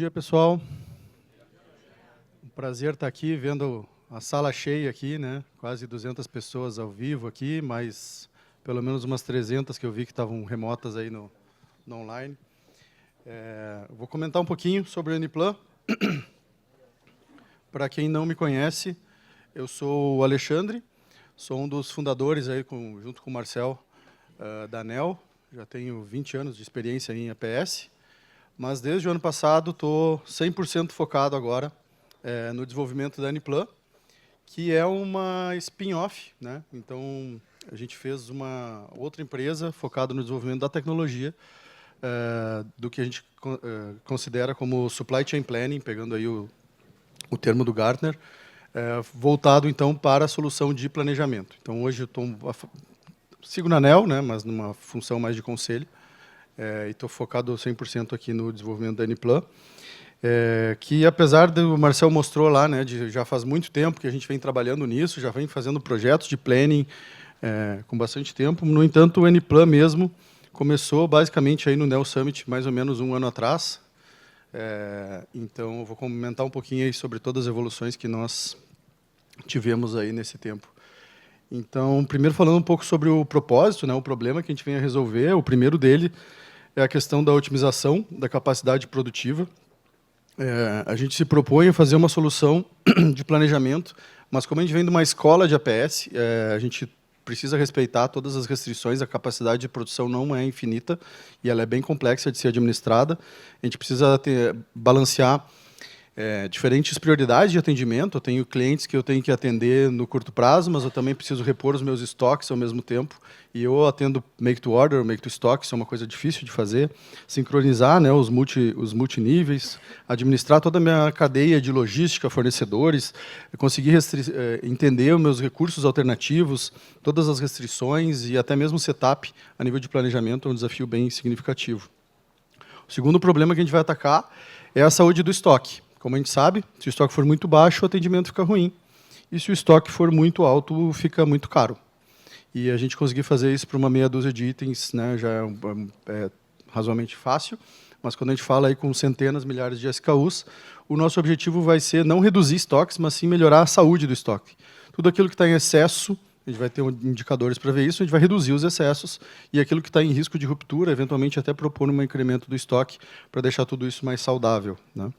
dia, pessoal. Um prazer estar aqui, vendo a sala cheia aqui, né? Quase 200 pessoas ao vivo aqui, mas pelo menos umas 300 que eu vi que estavam remotas aí no online. Vou comentar um pouquinho sobre o Uniplan. Para quem não me conhece, eu sou o Alexandre, sou um dos fundadores, aí, junto com o Marcel, da ANEEL. Já tenho 20 anos de experiência em APS, mas desde o ano passado estou 100% focado agora no desenvolvimento da Uniplan, que é uma spin-off, né? Então, a gente fez uma outra empresa focada no desenvolvimento da tecnologia, do que a gente considera como Supply Chain Planning, pegando aí o termo do Gartner, voltado, então, para a solução de planejamento. Então, hoje eu sigo na ANEEL, né, mas numa função mais de conselho, e estou focado 100% aqui no desenvolvimento da Uniplan, que, apesar do Marcel mostrou lá, né, já faz muito tempo que a gente vem trabalhando nisso, já vem fazendo projetos de planning com bastante tempo. No entanto, o Uniplan mesmo começou basicamente aí no NEL Summit, mais ou menos um ano atrás. Então, eu vou comentar um pouquinho aí sobre todas as evoluções que nós tivemos aí nesse tempo. Então, primeiro falando um pouco sobre o propósito, né, o problema que a gente vem a resolver. O primeiro dele é a questão da otimização da capacidade produtiva. A gente se propõe a fazer uma solução de planejamento, mas como a gente vem de uma escola de APS, a gente precisa respeitar todas as restrições, a capacidade de produção não é infinita e ela é bem complexa de ser administrada. A gente precisa balancear diferentes prioridades de atendimento. Eu tenho clientes que eu tenho que atender no curto prazo, mas eu também preciso repor os meus estoques ao mesmo tempo. E eu atendo make to order, make to stock, isso é uma coisa difícil de fazer. Sincronizar, né, os multiníveis, administrar toda a minha cadeia de logística, fornecedores, conseguir entender os meus recursos alternativos, todas as restrições e até mesmo setup a nível de planejamento é um desafio bem significativo. O segundo problema que a gente vai atacar é a saúde do estoque. Como a gente sabe, se o estoque for muito baixo, o atendimento fica ruim. E se o estoque for muito alto, fica muito caro. E a gente conseguir fazer isso para uma meia dúzia de itens, né, já é razoavelmente fácil. Mas quando a gente fala aí com centenas, milhares de SKUs, o nosso objetivo vai ser não reduzir estoques, mas sim melhorar a saúde do estoque. Tudo aquilo que está em excesso, a gente vai ter indicadores para ver isso, a gente vai reduzir os excessos, e aquilo que está em risco de ruptura, eventualmente até propor um incremento do estoque para deixar tudo isso mais saudável, né?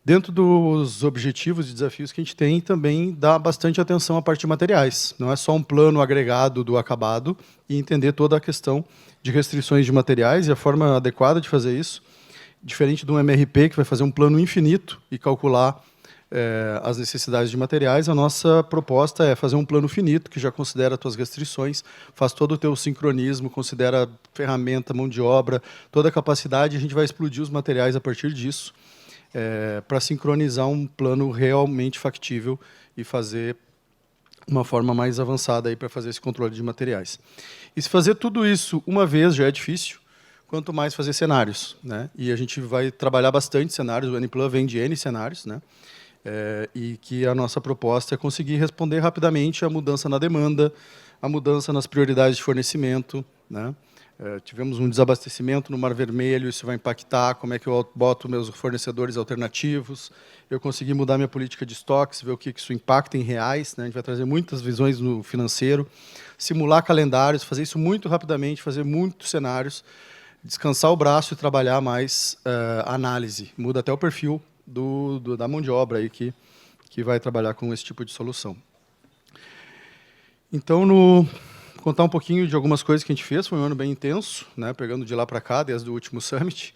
Dentro dos objetivos e desafios que a gente tem, também dá bastante atenção à parte de materiais. Não é só um plano agregado do acabado e entender toda a questão de restrições de materiais e a forma adequada de fazer isso. Diferente de um MRP, que vai fazer um plano infinito e calcular as necessidades de materiais, a nossa proposta é fazer um plano finito, que já considera as tuas restrições, faz todo o teu sincronismo, considera ferramenta, mão de obra, toda a capacidade, e a gente vai explodir os materiais a partir disso, para sincronizar um plano realmente factível e fazer uma forma mais avançada para fazer esse controle de materiais. E se fazer tudo isso uma vez já é difícil, quanto mais fazer cenários, né? E a gente vai trabalhar bastante cenários, o Uniplan vem de N cenários, né? E que a nossa proposta é conseguir responder rapidamente à mudança na demanda, à mudança nas prioridades de fornecimento, né? Tivemos um desabastecimento no Mar Vermelho, isso vai impactar como é que eu boto meus fornecedores alternativos. Eu consegui mudar minha política de estoques, ver o que isso impacta em reais, né? A gente vai trazer muitas visões no financeiro, simular calendários, fazer isso muito rapidamente, fazer muitos cenários, descansar o braço e trabalhar mais análise. Muda até o perfil da mão de obra aí que vai trabalhar com esse tipo de solução. Então, contar um pouquinho de algumas coisas que a gente fez. Foi um ano bem intenso, né, pegando de lá para cá, desde o último Summit.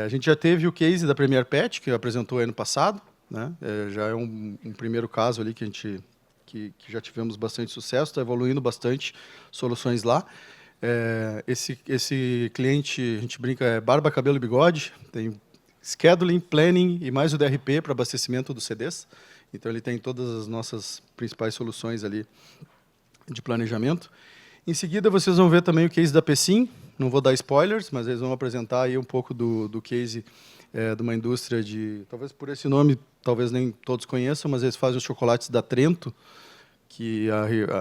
A gente já teve o case da Premier Pet, que apresentou ano passado, né, já é um primeiro caso ali que já tivemos bastante sucesso, está evoluindo bastante soluções lá. Esse cliente, a gente brinca, é barba, cabelo e bigode, tem scheduling, planning e mais o DRP para abastecimento dos CDs. Então, ele tem todas as nossas principais soluções ali de planejamento. Em seguida, vocês vão ver também o case da Pecim. Não vou dar spoilers, mas eles vão apresentar aí um pouco do case de uma indústria de... Talvez por esse nome, talvez nem todos conheçam, mas eles fazem os chocolates da Trento, que,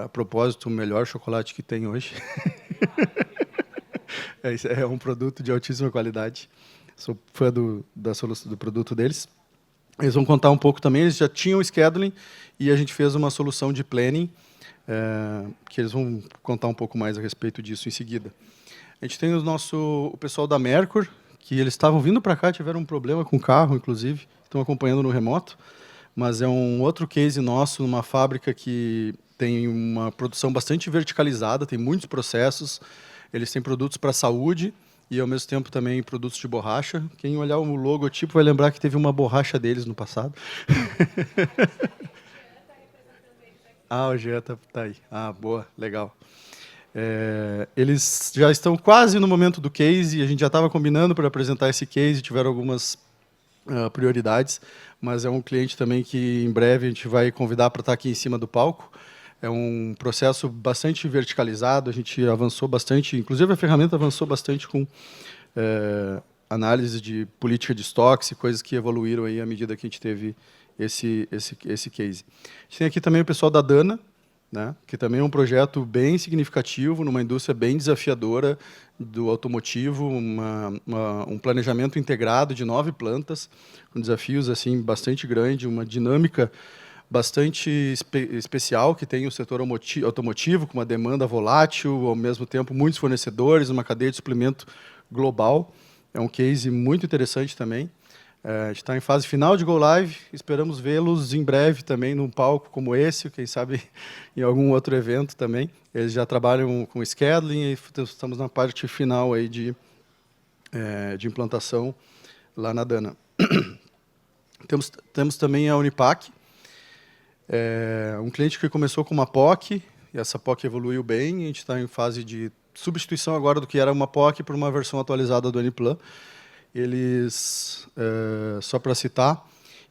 a propósito, o melhor chocolate que tem hoje. É um produto de altíssima qualidade. sou fã da solução, do produto deles. Eles vão contar um pouco também, eles já tinham scheduling e a gente fez uma solução de planning, que eles vão contar um pouco mais a respeito disso em seguida. A gente tem o pessoal da Mercur, que eles estavam vindo para cá, tiveram um problema com o carro, inclusive, estão acompanhando no remoto, mas é um outro case nosso, numa fábrica que tem uma produção bastante verticalizada, tem muitos processos, eles têm produtos para a saúde e, ao mesmo tempo, também produtos de borracha. Quem olhar o logotipo vai lembrar que teve uma borracha deles no passado. Ah, o Jean está aí. Ah, boa, legal. Eles já estão quase no momento do case, a gente já estava combinando para apresentar esse case, tiveram algumas prioridades, mas é um cliente também que em breve a gente vai convidar para estar aqui em cima do palco. É um processo bastante verticalizado, a gente avançou bastante, inclusive a ferramenta avançou bastante com análise de política de estoques e coisas que evoluíram aí à medida que a gente teve esse case. A gente tem aqui também o pessoal da Dana, né, que também é um projeto bem significativo, numa indústria bem desafiadora do automotivo, um planejamento integrado de 9 plantas, com desafios assim bastante grandes, uma dinâmica bastante especial que tem o setor automotivo, com uma demanda volátil, ao mesmo tempo muitos fornecedores, uma cadeia de suplemento global. É um case muito interessante também. A gente está em fase final de Go Live, esperamos vê-los em breve também num palco como esse, quem sabe em algum outro evento também. Eles já trabalham com scheduling e estamos na parte final aí de implantação lá na Dana. Temos também a Unipac, um cliente que começou com uma POC, e essa POC evoluiu bem, a gente está em fase de substituição agora do que era uma POC por uma versão atualizada do Aniplan. Eles, só para citar,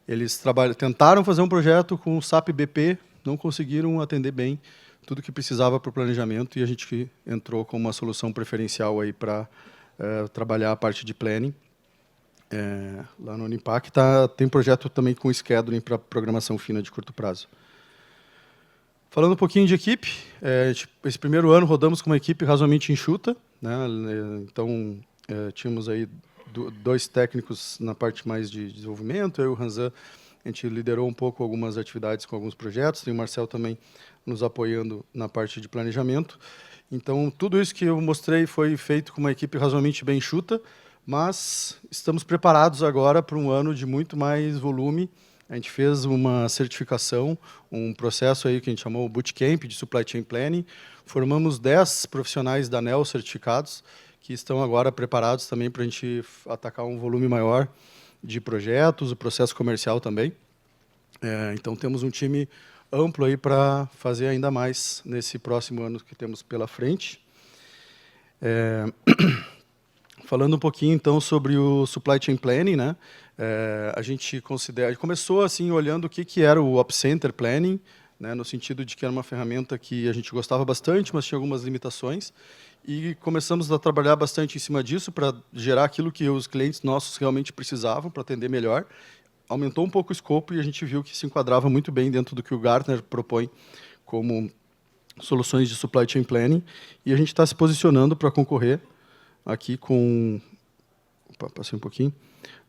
eles tentaram fazer um projeto com o SAP BP, não conseguiram atender bem tudo que precisava para o planejamento e a gente entrou com uma solução preferencial aí para trabalhar a parte de planning. Lá no Unipac tem projeto também com scheduling para programação fina de curto prazo. Falando um pouquinho de equipe, esse primeiro ano rodamos com uma equipe razoavelmente enxuta, né? Então tínhamos aí 2 técnicos na parte mais de desenvolvimento, eu e o Ranzan, a gente liderou um pouco algumas atividades com alguns projetos, tem o Marcel também nos apoiando na parte de planejamento. Então, tudo isso que eu mostrei foi feito com uma equipe razoavelmente bem enxuta, mas estamos preparados agora para um ano de muito mais volume. A gente fez uma certificação, um processo aí que a gente chamou Bootcamp de Supply Chain Planning, formamos 10 profissionais da ANEEL certificados, que estão agora preparados também para a gente atacar um volume maior de projetos, o processo comercial também. Então, temos um time amplo aí para fazer ainda mais nesse próximo ano que temos pela frente. Falando um pouquinho, então, sobre o Supply Chain Planning, né? A gente começou assim, olhando o que era o Op Center Planning, né, no sentido de que era uma ferramenta que a gente gostava bastante, mas tinha algumas limitações. E começamos a trabalhar bastante em cima disso para gerar aquilo que os clientes nossos realmente precisavam para atender melhor. Aumentou um pouco o escopo e a gente viu que se enquadrava muito bem dentro do que o Gartner propõe como soluções de Supply Chain Planning. E a gente está se posicionando para concorrer aqui com... Opa, passei um pouquinho.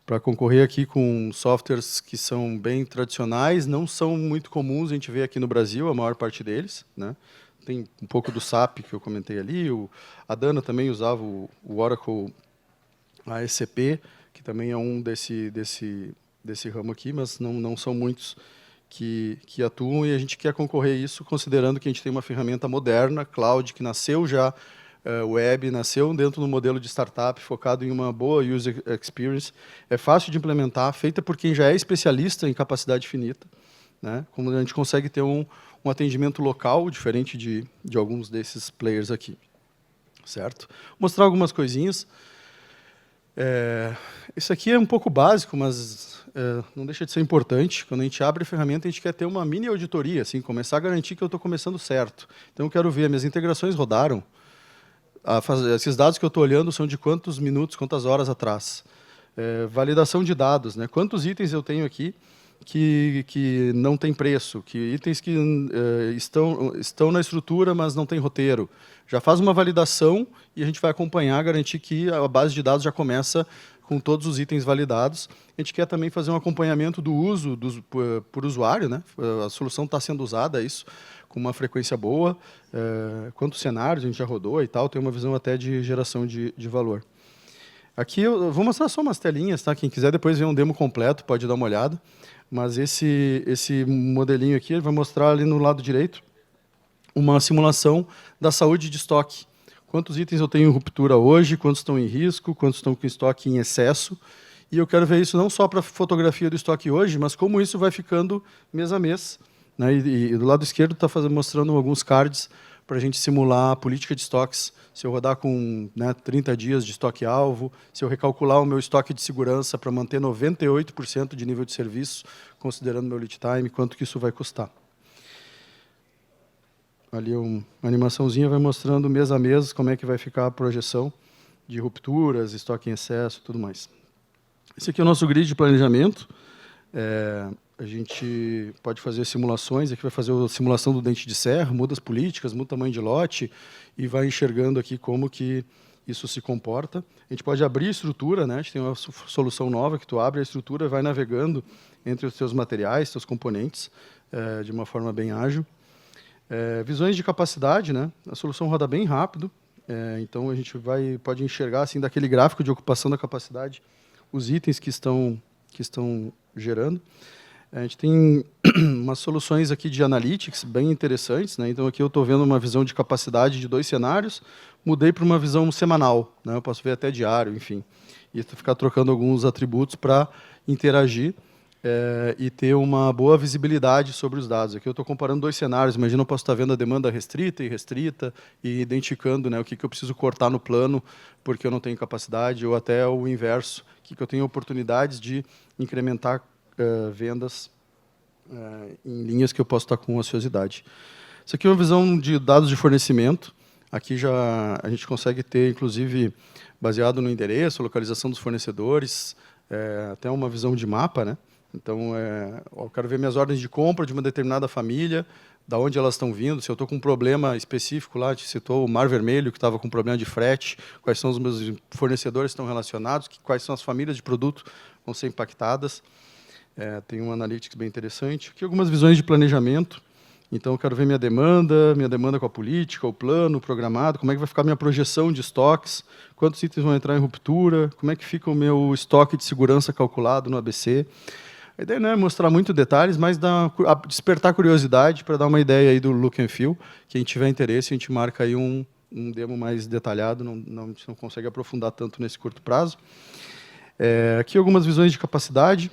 Para concorrer aqui com softwares que são bem tradicionais, não são muito comuns, a gente vê aqui no Brasil, a maior parte deles, né? Tem um pouco do SAP que eu comentei ali, a Dana também usava o Oracle ASCP, que também é um desse ramo aqui, mas não são muitos que atuam, e a gente quer concorrer a isso considerando que a gente tem uma ferramenta moderna, cloud, que nasceu já web, nasceu dentro do modelo de startup, focado em uma boa user experience, é fácil de implementar, feita por quem já é especialista em capacidade finita, né? Como a gente consegue ter um atendimento local, diferente de alguns desses players aqui. Certo? Vou mostrar algumas coisinhas. Isso aqui é um pouco básico, mas não deixa de ser importante. Quando a gente abre a ferramenta, a gente quer ter uma mini auditoria, assim, começar a garantir que eu estou começando certo. Então, eu quero ver, minhas integrações rodaram. Esses dados que eu estou olhando são de quantos minutos, quantas horas atrás. Validação de dados, né? Quantos itens eu tenho aqui que não tem preço, que itens que estão na estrutura, mas não tem roteiro. Já faz uma validação e a gente vai acompanhar, garantir que a base de dados já começa com todos os itens validados. A gente quer também fazer um acompanhamento do uso por usuário, né? A solução está sendo usada, isso, com uma frequência boa, quantos cenários a gente já rodou e tal, tem uma visão até de geração de valor. Aqui eu vou mostrar só umas telinhas, tá? Quem quiser depois ver um demo completo pode dar uma olhada, mas esse modelinho aqui ele vai mostrar ali no lado direito uma simulação da saúde de estoque. Quantos itens eu tenho em ruptura hoje, quantos estão em risco, quantos estão com estoque em excesso. E eu quero ver isso não só para a fotografia do estoque hoje, mas como isso vai ficando mês a mês. Né? E do lado esquerdo está mostrando alguns cards para a gente simular a política de estoques. Se eu rodar com 30 dias de estoque-alvo, se eu recalcular o meu estoque de segurança para manter 98% de nível de serviço, considerando meu lead time, quanto que isso vai custar. Ali uma animaçãozinha vai mostrando mês a mês como é que vai ficar a projeção de rupturas, estoque em excesso e tudo mais. Esse aqui é o nosso grid de planejamento. A gente pode fazer simulações, aqui vai fazer a simulação do dente de serra, muda as políticas, muda o tamanho de lote e vai enxergando aqui como que isso se comporta. A gente pode abrir a estrutura, né? A gente tem uma solução nova que tu abre a estrutura e vai navegando entre os teus materiais, teus componentes, de uma forma bem ágil. Visões de capacidade, né? A solução roda bem rápido, então a gente pode enxergar assim daquele gráfico de ocupação da capacidade os itens que estão gerando. A gente tem umas soluções aqui de analytics bem interessantes, né? Então aqui eu estou vendo uma visão de capacidade de 2 cenários, mudei para uma visão semanal, né? Eu posso ver até diário, enfim, e ficar trocando alguns atributos para interagir. E ter uma boa visibilidade sobre os dados. Aqui eu estou comparando 2 cenários. Imagina, eu posso estar vendo a demanda restrita e identificando, né, o que eu preciso cortar no plano porque eu não tenho capacidade, ou até o inverso, que eu tenho oportunidades de incrementar vendas em linhas que eu posso estar com ociosidade. Isso aqui é uma visão de dados de fornecimento. Aqui já a gente consegue ter, inclusive, baseado no endereço, localização dos fornecedores, até uma visão de mapa, né? Então, eu quero ver minhas ordens de compra de uma determinada família, da onde elas estão vindo, se eu estou com um problema específico lá, te citou o Mar Vermelho, que estava com problema de frete, quais são os meus fornecedores que estão relacionados, quais são as famílias de produto que vão ser impactadas. Tem um analytics bem interessante. Aqui algumas visões de planejamento. Então, eu quero ver minha demanda com a política, o plano programado, como é que vai ficar a minha projeção de estoques, quantos itens vão entrar em ruptura, como é que fica o meu estoque de segurança calculado no ABC. A ideia não é mostrar muito detalhes, mas despertar curiosidade para dar uma ideia aí do look and feel. Quem tiver interesse, a gente marca aí um demo mais detalhado, a gente não consegue aprofundar tanto nesse curto prazo. Aqui algumas visões de capacidade.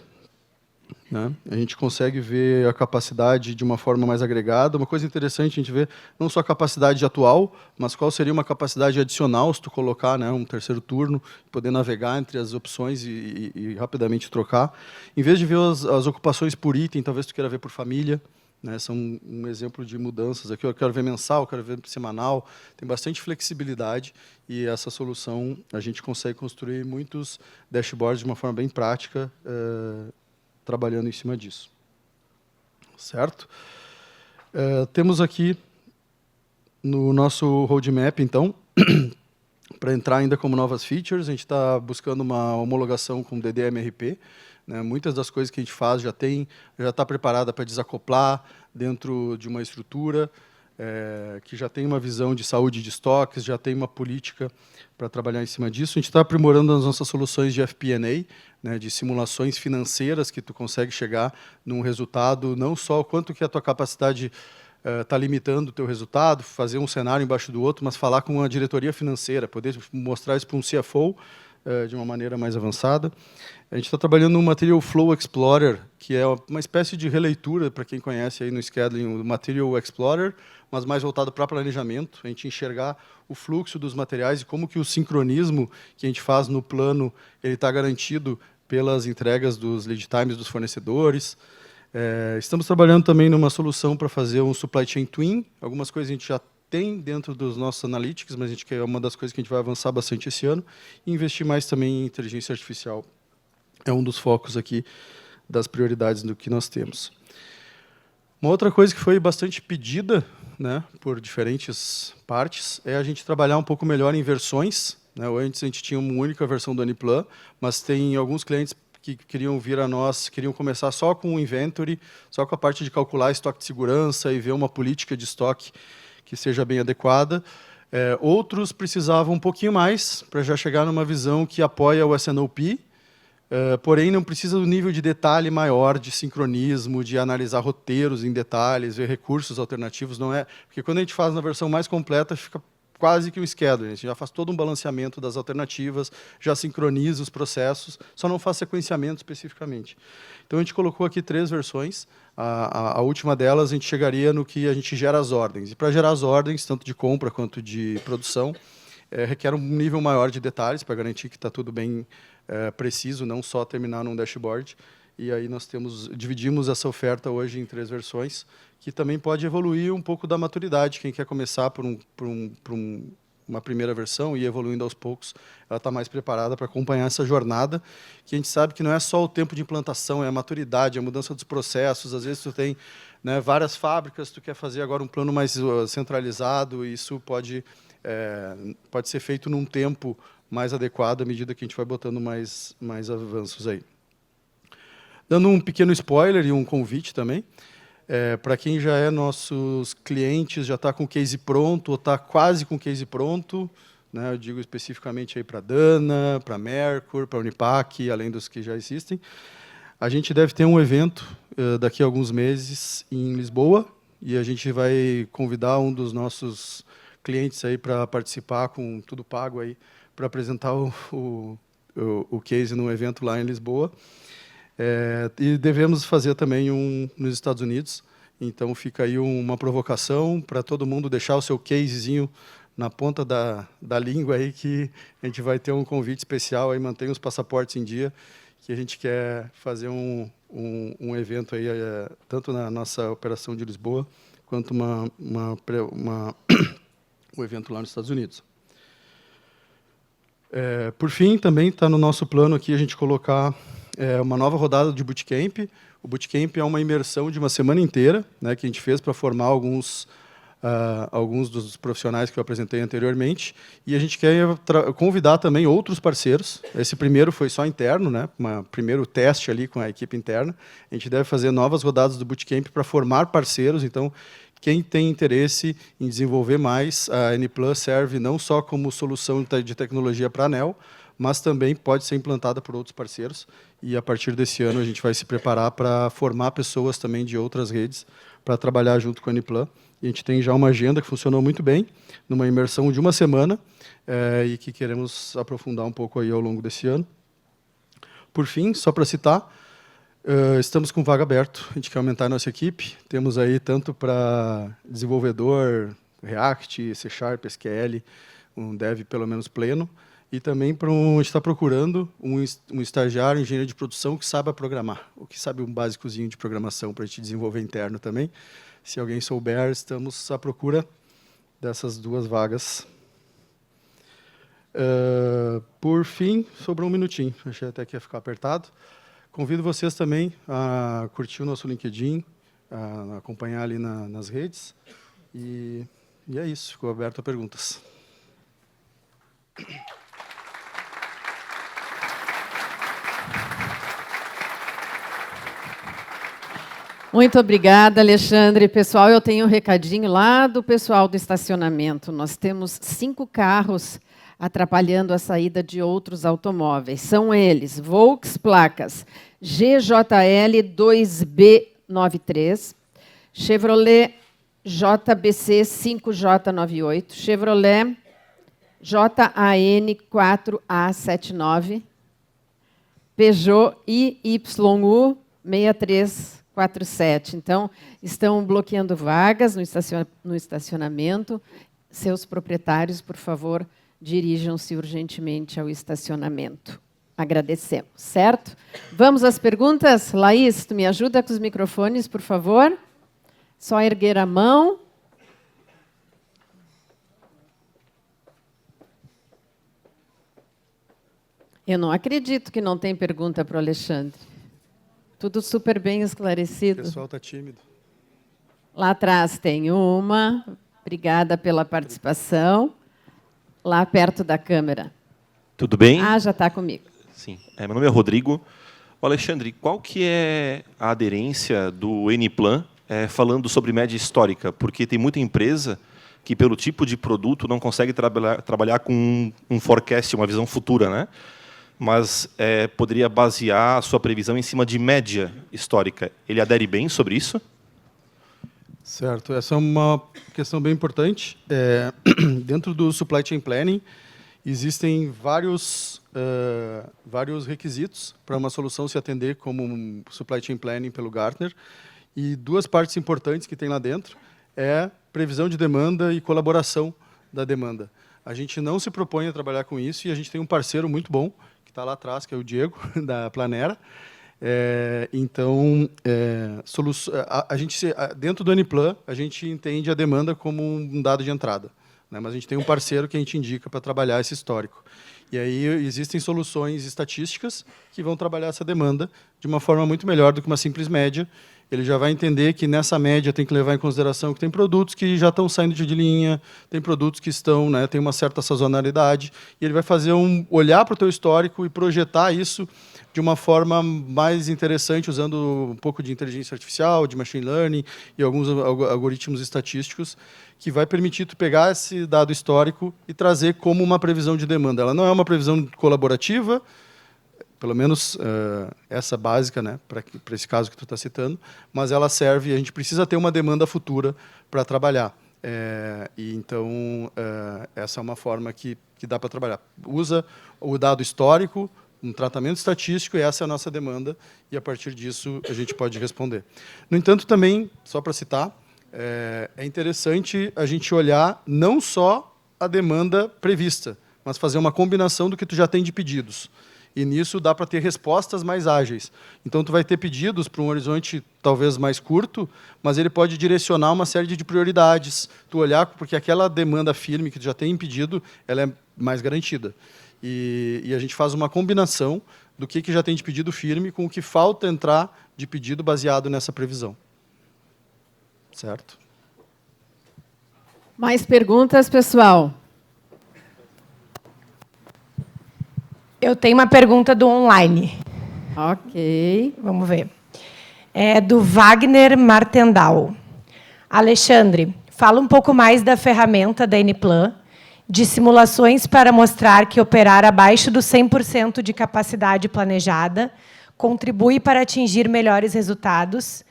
Né? A gente consegue ver a capacidade de uma forma mais agregada. Uma coisa interessante a gente vê não só a capacidade atual, mas qual seria uma capacidade adicional se tu colocar, né, um terceiro turno, poder navegar entre as opções e rapidamente trocar. Em vez de ver as ocupações por item, talvez tu queira ver por família. Né? São um exemplo de mudanças. Aqui eu quero ver mensal, eu quero ver semanal. Tem bastante flexibilidade e essa solução a gente consegue construir muitos dashboards de uma forma bem prática, trabalhando em cima disso. Certo? Temos aqui no nosso roadmap, então, para entrar ainda como novas features, a gente está buscando uma homologação com DDMRP. Né? Muitas das coisas que a gente faz já está preparada para desacoplar dentro de uma estrutura, que já tem uma visão de saúde de estoques, já tem uma política para trabalhar em cima disso. A gente está aprimorando as nossas soluções de FP&A, né, de simulações financeiras, que tu consegue chegar num resultado, não só o quanto que a tua capacidade está limitando o teu resultado, fazer um cenário embaixo do outro, mas falar com a diretoria financeira, poder mostrar isso para um CFO de uma maneira mais avançada. A gente está trabalhando no Material Flow Explorer, que é uma espécie de releitura, para quem conhece aí no scheduling, o Material Explorer, mas mais voltado para planejamento, a gente enxergar o fluxo dos materiais e como que o sincronismo que a gente faz no plano ele está garantido pelas entregas dos lead times dos fornecedores. Estamos trabalhando também numa solução para fazer um supply chain twin. Algumas coisas a gente já tem dentro dos nossos analytics, mas a gente quer uma das coisas que a gente vai avançar bastante esse ano, e investir mais também em inteligência artificial. É um dos focos aqui das prioridades do que nós temos. Uma outra coisa que foi bastante pedida, né, por diferentes partes é a gente trabalhar um pouco melhor em versões, né? Antes a gente tinha uma única versão do Aniplan, mas tem alguns clientes que queriam vir a nós, queriam começar só com o inventory, só com a parte de calcular estoque de segurança e ver uma política de estoque que seja bem adequada. Outros precisavam um pouquinho mais para já chegar numa visão que apoia o S&OP, porém não precisa do nível de detalhe maior, de sincronismo, de analisar roteiros em detalhes, ver recursos alternativos. Não é, porque quando a gente faz na versão mais completa, fica quase que um schedule. A gente já faz todo um balanceamento das alternativas, já sincroniza os processos, só não faz sequenciamento especificamente. Então, a gente colocou aqui 3 versões. A última delas, a gente chegaria no que a gente gera as ordens. E, para gerar as ordens, tanto de compra quanto de produção, requer um nível maior de detalhes, para garantir que está tudo bem preciso, não só terminar num dashboard. E aí nós dividimos essa oferta hoje em 3 versões, que também pode evoluir um pouco da maturidade. Quem quer começar por uma primeira versão e ir evoluindo aos poucos, ela está mais preparada para acompanhar essa jornada, que a gente sabe que não é só o tempo de implantação, é a maturidade, a mudança dos processos. Às vezes tu tem, né, várias fábricas, tu quer fazer agora um plano mais centralizado, e isso pode ser feito num tempo mais adequado à medida que a gente vai botando mais avanços aí. Dando um pequeno spoiler e um convite também, para quem já é nossos clientes, já está com o case pronto, ou está quase com o case pronto, né, eu digo especificamente para a Dana, para a Mercur, para a Unipac, além dos que já existem, a gente deve ter um evento daqui a alguns meses em Lisboa, e a gente vai convidar um dos nossos clientes aí para participar, com tudo pago aí, para apresentar o case num evento lá em Lisboa. E devemos fazer também um nos Estados Unidos. Então, fica aí uma provocação para todo mundo deixar o seu casezinho na ponta da língua, aí, que a gente vai ter um convite especial, aí, mantenha os passaportes em dia, que a gente quer fazer um evento aí, tanto na nossa operação de Lisboa, quanto um evento lá nos Estados Unidos. Por fim, também está no nosso plano aqui a gente colocar uma nova rodada de bootcamp. O bootcamp é uma imersão de uma semana inteira, né, que a gente fez para formar alguns dos profissionais que eu apresentei anteriormente, e a gente quer convidar também outros parceiros. Esse primeiro foi só interno, né, primeiro teste ali com a equipe interna. A gente deve fazer novas rodadas do bootcamp para formar parceiros. Então, quem tem interesse em desenvolver mais, a Aniplan serve não só como solução de tecnologia para a ANEEL, mas também pode ser implantada por outros parceiros. E, a partir desse ano, a gente vai se preparar para formar pessoas também de outras redes para trabalhar junto com a Aniplan. E a gente tem já uma agenda que funcionou muito bem, numa imersão de uma semana, e que queremos aprofundar um pouco aí ao longo desse ano. Por fim, só para citar, estamos com vaga aberto, a gente quer aumentar a nossa equipe. Temos aí tanto para desenvolvedor, React, C#, SQL, um dev pelo menos pleno, e também a gente está procurando um estagiário, engenheiro de produção que saiba programar, ou que sabe um básicozinho de programação para a gente desenvolver interno também. Se alguém souber, estamos à procura dessas 2 vagas. Por fim, sobrou um minutinho, achei até que ia ficar apertado. Convido vocês também a curtir o nosso LinkedIn, a acompanhar ali nas redes. E é isso, ficou aberto a perguntas. Muito obrigada, Alexandre. Pessoal, eu tenho um recadinho lá do pessoal do estacionamento. Nós temos 5 carros atrapalhando a saída de outros automóveis. São eles: Volks, placas GJL 2B93, Chevrolet JBC 5J98, Chevrolet JAN 4A79, Peugeot IYU 6347. Então, estão bloqueando vagas no estacionamento. Seus proprietários, por favor, dirijam-se urgentemente ao estacionamento. Agradecemos, certo? Vamos às perguntas? Laís, tu me ajuda com os microfones, por favor? Só erguer a mão. Eu não acredito que não tem pergunta para o Alexandre. Tudo super bem esclarecido. O pessoal está tímido. Lá atrás tem uma. Obrigada pela participação. Lá perto da câmera. Tudo bem? Ah, já está comigo. Sim. Meu nome é Rodrigo. Alexandre, qual que é a aderência do Eniplan falando sobre média histórica? Porque tem muita empresa que, pelo tipo de produto, não consegue trabalhar com um forecast, uma visão futura, né? Mas poderia basear a sua previsão em cima de média histórica. Ele adere bem sobre isso? Certo, essa é uma questão bem importante. Dentro do Supply Chain Planning, existem vários requisitos para uma solução se atender como um Supply Chain Planning pelo Gartner. E duas partes importantes que tem lá dentro é previsão de demanda e colaboração da demanda. A gente não se propõe a trabalhar com isso e a gente tem um parceiro muito bom, que está lá atrás, que é o Diego, da Planera. Então, dentro do Eniplan, a gente entende a demanda como um dado de entrada, né? Mas a gente tem um parceiro que a gente indica para trabalhar esse histórico. E aí existem soluções estatísticas que vão trabalhar essa demanda de uma forma muito melhor do que uma simples média. Ele já vai entender que nessa média tem que levar em consideração que tem produtos que já estão saindo de linha, tem produtos que estão, né, tem uma certa sazonalidade, e ele vai fazer olhar para o teu histórico e projetar isso de uma forma mais interessante, usando um pouco de inteligência artificial, de machine learning e alguns algoritmos estatísticos, que vai permitir tu pegar esse dado histórico e trazer como uma previsão de demanda. Ela não é uma previsão colaborativa, pelo menos essa básica, né, para esse caso que tu está citando, mas ela serve, a gente precisa ter uma demanda futura para trabalhar. Então, essa é uma forma que dá para trabalhar. Usa o dado histórico, um tratamento estatístico, e essa é a nossa demanda, e a partir disso a gente pode responder. No entanto, também, só para citar, é interessante a gente olhar não só a demanda prevista, mas fazer uma combinação do que tu já tem de pedidos. E nisso dá para ter respostas mais ágeis. Então, tu vai ter pedidos para um horizonte talvez mais curto, mas ele pode direcionar uma série de prioridades. Tu olhar, porque aquela demanda firme que tu já tem em pedido, ela é mais garantida. E a gente faz uma combinação do que já tem de pedido firme com o que falta entrar de pedido baseado nessa previsão. Certo? Mais perguntas, pessoal? Eu tenho uma pergunta do online. Ok. Vamos ver. É do Wagner Martendal. Alexandre, fala um pouco mais da ferramenta da Eniplan, de simulações para mostrar que operar abaixo do 100% de capacidade planejada contribui para atingir melhores resultados,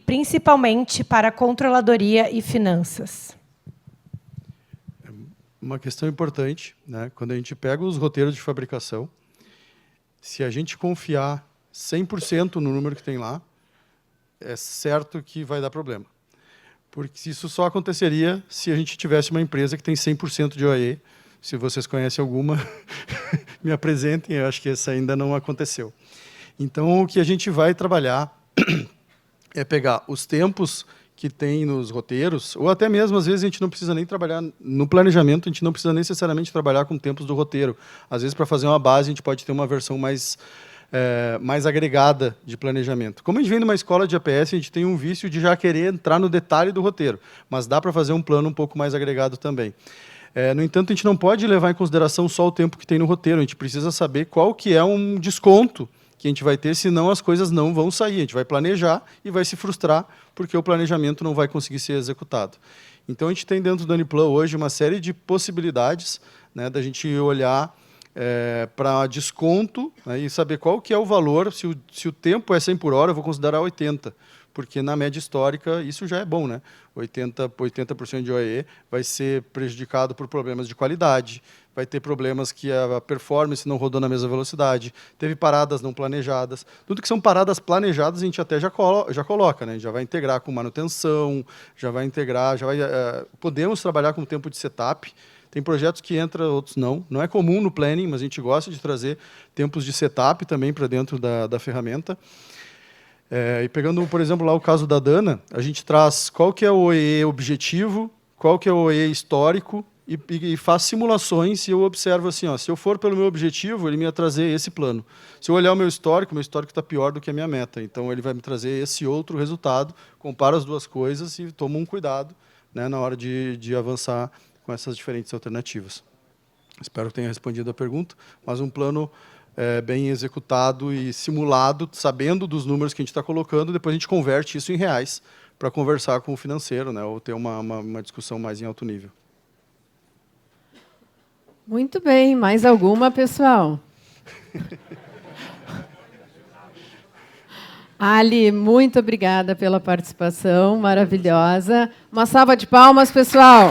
principalmente para a controladoria e finanças. Uma questão importante, né? Quando a gente pega os roteiros de fabricação, se a gente confiar 100% no número que tem lá, é certo que vai dar problema. Porque isso só aconteceria se a gente tivesse uma empresa que tem 100% de OE. Se vocês conhecem alguma, me apresentem, eu acho que essa ainda não aconteceu. Então, o que a gente vai trabalhar é pegar os tempos que tem nos roteiros, ou até mesmo, às vezes, a gente não precisa nem trabalhar no planejamento, a gente não precisa necessariamente trabalhar com tempos do roteiro. Às vezes, para fazer uma base, a gente pode ter uma versão mais agregada de planejamento. Como a gente vem de uma escola de APS, a gente tem um vício de já querer entrar no detalhe do roteiro, mas dá para fazer um plano um pouco mais agregado também. No entanto, a gente não pode levar em consideração só o tempo que tem no roteiro, a gente precisa saber qual que é um desconto que a gente vai ter, senão as coisas não vão sair. A gente vai planejar e vai se frustrar, porque o planejamento não vai conseguir ser executado. Então, a gente tem dentro do Eniplan hoje uma série de possibilidades, né, da gente olhar para desconto, né, e saber qual que é o valor. Se o tempo é 100 por hora, eu vou considerar 80, porque na média histórica isso já é bom, né? 80% de OEE vai ser prejudicado por problemas de qualidade, vai ter problemas que a performance não rodou na mesma velocidade, teve paradas não planejadas. Tudo que são paradas planejadas a gente até já coloca, né? Já vai integrar com manutenção, já vai integrar, podemos trabalhar com tempo de setup. Tem projetos que entram, outros não. Não é comum no planning, mas a gente gosta de trazer tempos de setup também para dentro da ferramenta. E pegando, por exemplo, lá o caso da Dana, a gente traz qual que é o OEE objetivo, qual que é o OEE histórico, e faz simulações, e eu observo assim, ó, se eu for pelo meu objetivo, ele me ia trazer esse plano. Se eu olhar o meu histórico está pior do que a minha meta, então ele vai me trazer esse outro resultado, comparo as duas coisas e tomo um cuidado, né, na hora de avançar com essas diferentes alternativas. Espero que tenha respondido a pergunta, mas um plano bem executado e simulado, sabendo dos números que a gente está colocando, depois a gente converte isso em reais para conversar com o financeiro, né, ou ter uma discussão mais em alto nível. Muito bem. Mais alguma, pessoal? Ali, muito obrigada pela participação maravilhosa. Uma salva de palmas, pessoal.